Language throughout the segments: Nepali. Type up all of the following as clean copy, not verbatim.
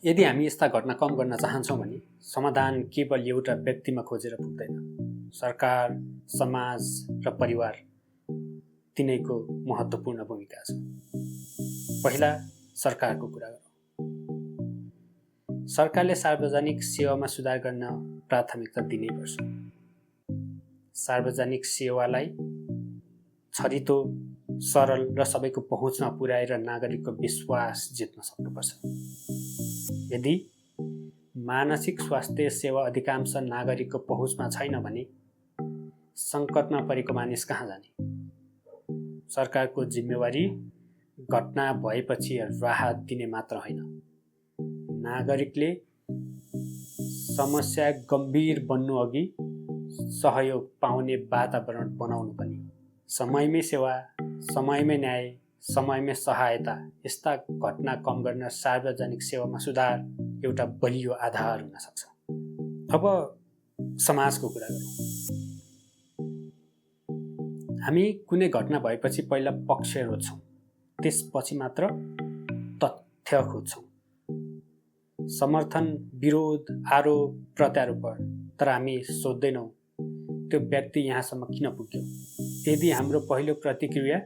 यदि हामी यस्ता घटना कम गर्न चाहन्छौँ भने समाधान केवल एउटा व्यक्तिमा खोजेर पुग्दैन। सरकार, समाज र परिवार तिनैको महत्त्वपूर्ण भूमिका छ। पहिला सरकारको कुरा गरौँ। सरकारले सार्वजनिक सेवामा सुधार गर्न प्राथमिकता दिनैपर्छ। सार्वजनिक सेवालाई छरितो, सरल र सबैको पहुँचमा पुर्याएर नागरिकको विश्वास जित्न सक्नुपर्छ। यदि मानसिक स्वास्थ्य सेवा अधिकांश नागरिकको पहुँचमा छैन भने सङ्कटमा परेको मानिस कहाँ जाने? सरकारको जिम्मेवारी घटना भएपछि राहत दिने मात्र होइन, नागरिकले समस्या गम्भीर बन्नु अघि सहयोग पाउने वातावरण बनाउनु पनि। समयमै सेवा, समयमै न्याय, समयमै सहायता यस्ता घटना कम गर्न सार्वजनिक सेवामा सुधार एउटा बलियो आधार हुन सक्छ। अब समाजको कुरा गरौँ। हामी कुनै घटना भएपछि पहिला पक्ष रोज्छौँ, त्यसपछि मात्र तथ्य खोज्छौँ। समर्थन, विरोध, आरोप, प्रत्यारोप, तर हामी सोध्दैनौँ त्यो व्यक्ति यहाँसम्म किन पुग्यो। यदि हाम्रो पहिलो प्रतिक्रिया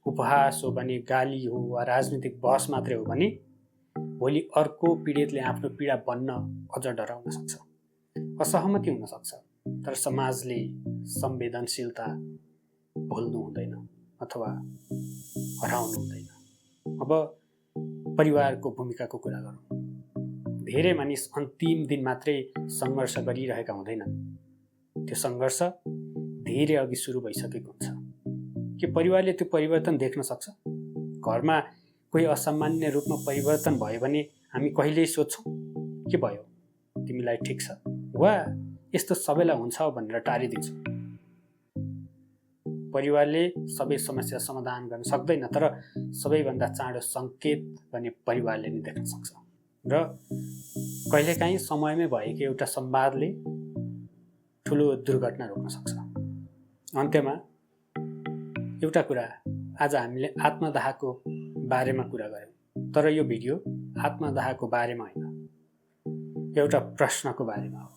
उपहास हो भने, गाली हो वा राजनीतिक बहस मात्रै हो भने भोलि अर्को पीडितले आफ्नो पीडा बन्न अझ डराउन सक्छ, असहमति हुन सक्छ। तर समाजले संवेदनशीलता भुल्नु हुँदैन अथवा हराउनु हुँदैन। अब परिवारको भूमिकाको कुरा गरौँ। धेरै मानिस अन्तिम दिन मात्रै सङ्घर्ष गरिरहेका हुँदैनन्, त्यो सङ्घर्ष धेरै अघि सुरु भइसकेको हुन्छ। के परिवारले त्यो परिवर्तन देख्न सक्छ? घरमा कोही असामान्य रूपमा परिवर्तन भयो भने हामी कहिल्यै सोध्छौँ के भयो, तिमीलाई ठिक छ, वा यस्तो सबैलाई हुन्छ भनेर टारिदिन्छौँ। परिवारले सबै समस्या समाधान गर्न सक्दैन, तर सबैभन्दा चाँडो सङ्केत भने परिवारले नै देख्न सक्छ। र कहिलेकाहीँ समयमै भएको एउटा संवादले ठुलो दुर्घटना रोक्न सक्छ। अन्त्यमा एउटा कुरा, आज हामीले आत्मदाहको बारेमा कुरा गऱ्यौँ, तर यो भिडियो आत्मदाहको बारेमा होइन, एउटा प्रश्नको बारेमा हो।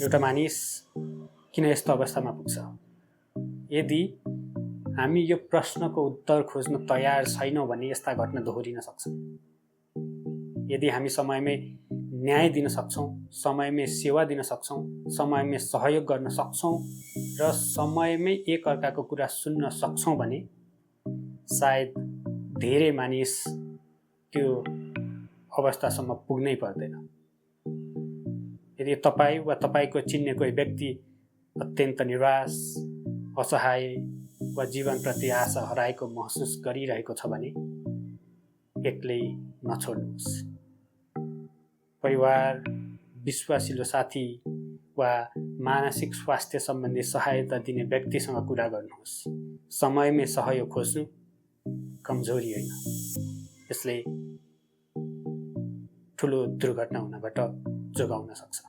एउटा मानिस किन यस्तो अवस्थामा पुग्छ? यदि हामी यो प्रश्नको उत्तर खोज्न तयार छैनौँ भने यस्ता घटना दोहोरिन सक्छन्। यदि हामी समयमै न्याय दिन सक्छौँ, समयमै सेवा दिन सक्छौँ, समयमै सहयोग गर्न सक्छौँ र समयमै एक अर्काको कुरा सुन्न सक्छौँ भने सायद धेरै मानिस त्यो अवस्थासम्म पुग्नै पर्दैन। यदि तपाईँ वा तपाईँको चिन्ने कोही व्यक्ति अत्यन्त निराश, असहाय वा जीवनप्रति आशा हराएको महसुस गरिरहेको छ भने एक्लै नछोड्नुहोस्। परिवार, विश्वासिलो साथी वा मानसिक स्वास्थ्य सम्बन्धी सहायता दिने व्यक्तिसँग कुरा गर्नुहोस्। समयमै सहयोग खोज्नु कमजोरी होइन, यसले ठुलो दुर्घटना हुनबाट जोगाउन सक्छ।